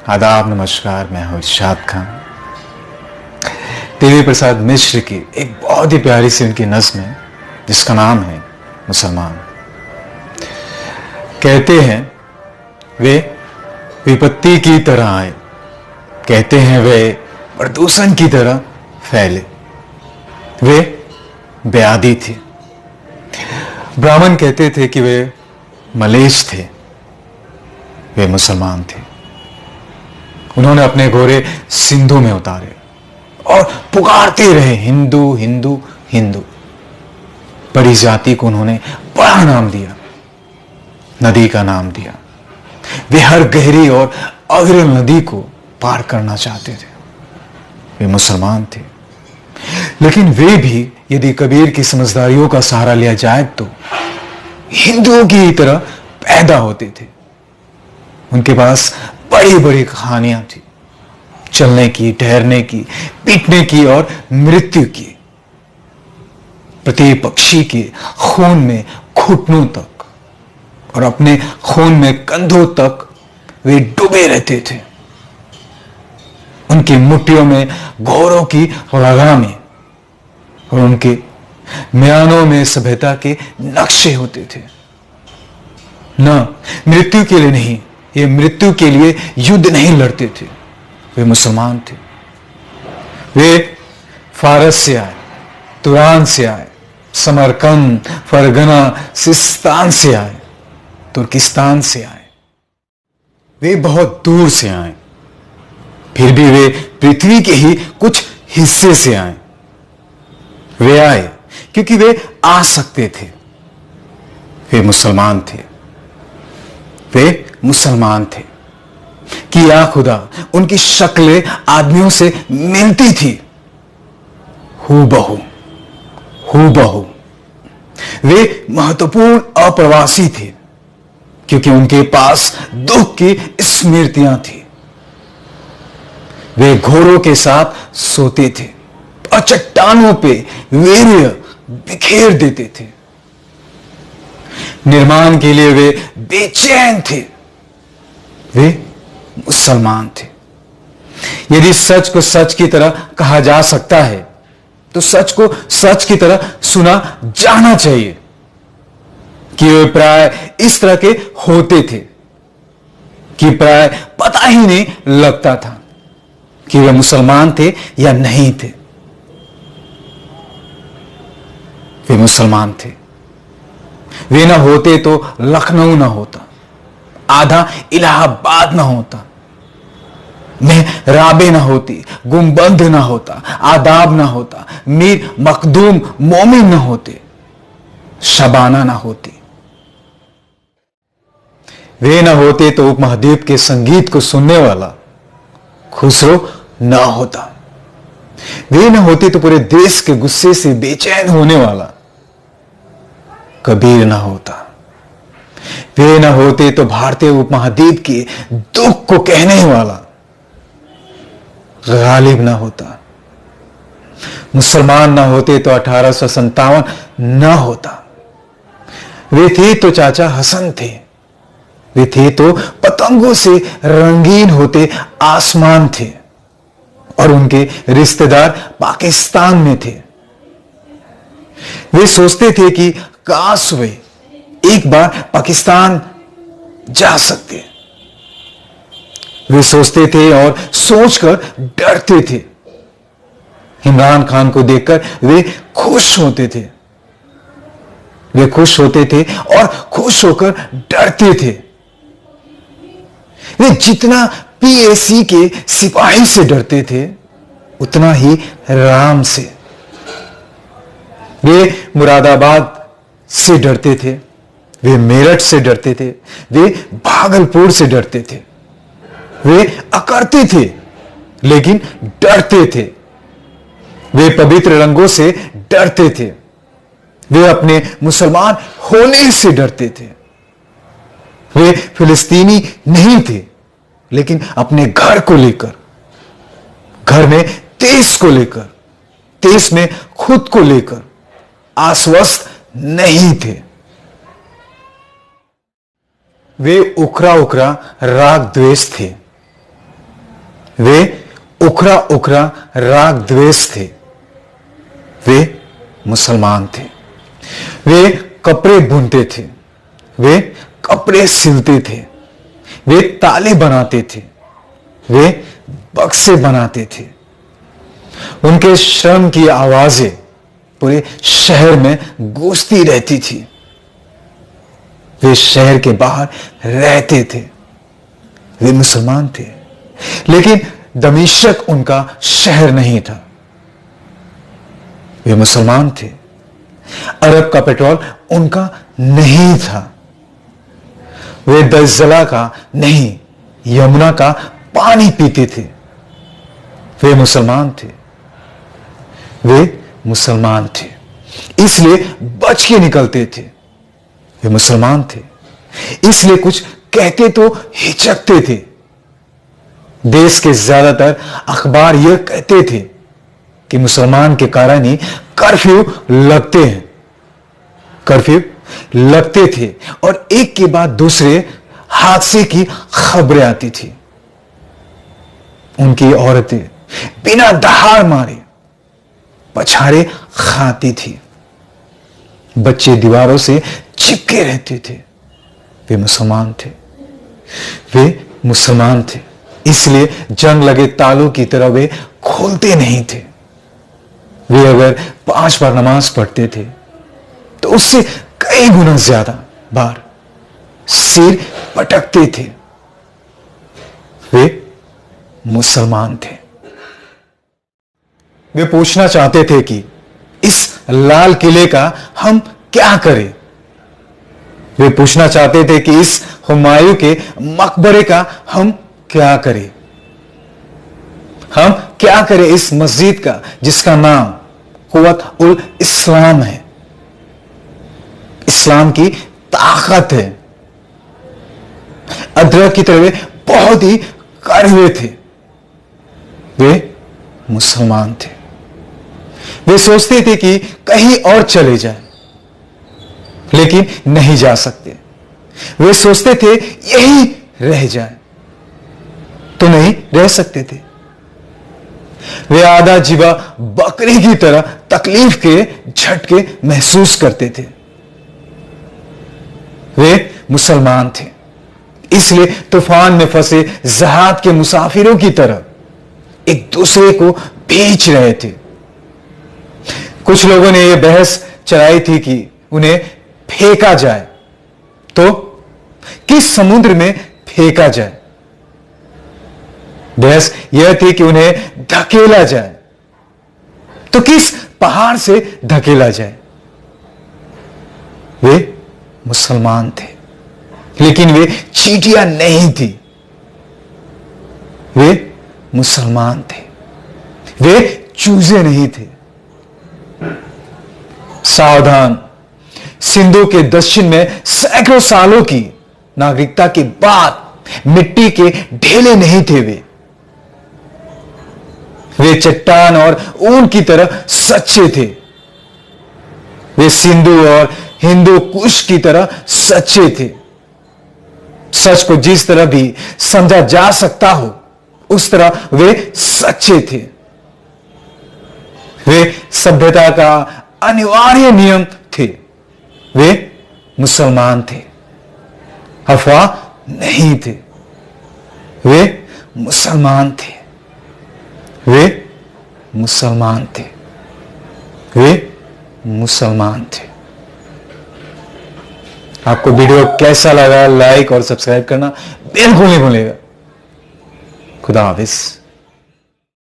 आदाब, नमस्कार। मैं हूं इरशाद खान। देवी प्रसाद मिश्र की एक बहुत ही प्यारी सी उनकी नज्म है जिसका नाम है मुसलमान। कहते हैं वे विपत्ति की तरह आए, कहते हैं वे प्रदूषण की तरह फैले, वे बेआदी थे। ब्राह्मण कहते थे कि वे मलेच्छ थे, वे मुसलमान थे। उन्होंने अपने घोड़े सिंधु में उतारे और पुकारते रहे हिंदू हिंदू हिंदू। बड़ी जाति को उन्होंने बड़ा नाम दिया, नदी का नाम दिया। वे हर गहरी और अविरल नदी को पार करना चाहते थे। वे मुसलमान थे, लेकिन वे भी यदि कबीर की समझदारियों का सहारा लिया जाए तो हिंदुओं की तरह पैदा होते थे। उनके पास बड़ी बड़ी कहानियां थी, चलने की, ठहरने की, पीटने की और मृत्यु की। प्रति पक्षी के खून में घुटनों तक और अपने खून में कंधों तक वे डूबे रहते थे। उनकी मुट्ठियों में घोड़ों की लगामें और उनके म्यानों में सभ्यता के नक्शे होते थे। न मृत्यु के लिए नहीं, ये मृत्यु के लिए युद्ध नहीं लड़ते थे। वे मुसलमान थे। वे फारस से आए, तुरान से आए, समरकंद, फरगना, सिस्तान से आए, तुर्किस्तान से आए। वे बहुत दूर से आए, फिर भी वे पृथ्वी के ही कुछ हिस्से से आए। वे आए क्योंकि वे आ सकते थे। वे मुसलमान थे। वे मुसलमान थे कि या खुदा उनकी शक्लें आदमियों से मिलती थी, हूबहू हूबहू। वे महत्वपूर्ण अप्रवासी थे क्योंकि उनके पास दुख की स्मृतियां थी। वे घोड़ों के साथ सोते थे और चट्टानों पे वीर्य बिखेर देते थे। निर्माण के लिए वे बेचैन थे। वे मुसलमान थे। यदि सच को सच की तरह कहा जा सकता है तो सच को सच की तरह सुना जाना चाहिए कि वे प्राय इस तरह के होते थे कि प्राय पता ही नहीं लगता था कि वे मुसलमान थे या नहीं थे। वे मुसलमान थे। वे न होते तो लखनऊ न होता, आधा इलाहाबाद न होता, राबे न होती, गुंबद न होता, आदाब न होता, मीर मखदूम मोमिन न होते, शबाना न होती। वे न होते तो उपमहाद्वीप के संगीत को सुनने वाला खुसरो न होता। वे न होते तो पूरे देश के गुस्से से बेचैन होने वाला कबीर न होता। वे न होते तो भारतीय उपमहाद्वीप के दुख को कहने वाला गालिब न होता। मुसलमान न होते तो 1857 न होता। वे थे तो चाचा हसन थे। वे थे तो पतंगों से रंगीन होते आसमान थे और उनके रिश्तेदार पाकिस्तान में थे। वे सोचते थे कि काश वे एक बार पाकिस्तान जा सकते। वे सोचते थे और सोचकर डरते थे। इमरान खान को देखकर वे खुश होते थे। वे खुश होते थे और खुश होकर डरते थे। वे जितना पीएसी के सिपाही से डरते थे उतना ही राम से। वे मुरादाबाद से डरते थे, वे मेरठ से डरते थे, वे भागलपुर से डरते थे। वे अकड़ते थे लेकिन डरते थे। वे पवित्र रंगों से डरते थे। वे अपने मुसलमान होने से डरते थे। वे फिलिस्तीनी नहीं थे लेकिन अपने घर को लेकर, घर में देश को लेकर, देश में खुद को लेकर आश्वस्त नहीं थे। वे उखरा उखरा राग द्वेष थे। वे उखड़ा उखड़ा राग द्वेष थे। वे मुसलमान थे। वे कपड़े बुनते थे। वे कपड़े सिलते थे। वे ताले बनाते थे। वे बक्से बनाते थे। उनके श्रम की आवाजें पूरे शहर में गूंजती रहती थी। वे शहर के बाहर रहते थे। वे मुसलमान थे, लेकिन दमिश्क उनका शहर नहीं था। वे मुसलमान थे। अरब का पेट्रोल उनका नहीं था। वे दलदला का नहीं, यमुना का पानी पीते थे। वे मुसलमान थे। वे मुसलमान थे, इसलिए बच के निकलते थे। वे मुसलमान थे, इसलिए कुछ कहते तो हिचकते थे। देश के ज्यादातर अखबार यह कहते थे कि मुसलमान के कारण ही कर्फ्यू लगते हैं। कर्फ्यू लगते थे और एक के बाद दूसरे हादसे की खबरें आती थी। उनकी औरतें बिना दहाड़ मारे पछाड़े खाती थी। बच्चे दीवारों से चिपके रहते थे। वे मुसलमान थे। वे मुसलमान थे, इसलिए जंग लगे तालों की तरह वे खोलते नहीं थे। वे अगर 5 बार नमाज पढ़ते थे तो उससे कई गुना ज्यादा बार सिर पटकते थे। वे मुसलमान थे। वे पूछना चाहते थे कि इस लाल किले का हम क्या करें। वे पूछना चाहते थे कि इस हुमायूं के मकबरे का हम क्या करें। हम क्या करें इस मस्जिद का जिसका नाम कुव्वत उल इस्लाम है। इस्लाम की ताकत है। अदरक की तरह वे बहुत ही कड़वे थे। वे मुसलमान थे। वे सोचते थे कि कहीं और चले जाएं, लेकिन नहीं जा सकते। वे सोचते थे यही रह जाएं, तो नहीं रह सकते थे। वे आधा जीवा बकरी की तरह तकलीफ के झटके महसूस करते थे। वे मुसलमान थे, इसलिए तूफान में फंसे जहाज के मुसाफिरों की तरह एक दूसरे को भींच रहे थे। कुछ लोगों ने यह बहस चलाई थी कि उन्हें फेंका जाए तो किस समुद्र में फेंका जाए। बहस यह थी कि उन्हें धकेला जाए तो किस पहाड़ से धकेला जाए। वे मुसलमान थे, लेकिन वे चींटियां नहीं थी। वे मुसलमान थे। वे चूजे नहीं थे। सावधान, सिंधु के दक्षिण में सैकड़ों सालों की नागरिकता के बाद मिट्टी के ढेले नहीं थे। वे चट्टान और ऊन की तरह सच्चे थे। वे सिंधु और हिंदू कुश की तरह सच्चे थे। सच को जिस तरह भी समझा जा सकता हो उस तरह वे सच्चे थे। वे सभ्यता का अनिवार्य नियम थे। वे मुसलमान थे, अफवाह नहीं थे। वे मुसलमान थे। वे मुसलमान थे। वे मुसलमान थे। आपको वीडियो कैसा लगा, लाइक और सब्सक्राइब करना बिल्कुल नहीं भूलिएगा। खुदा हाफिज।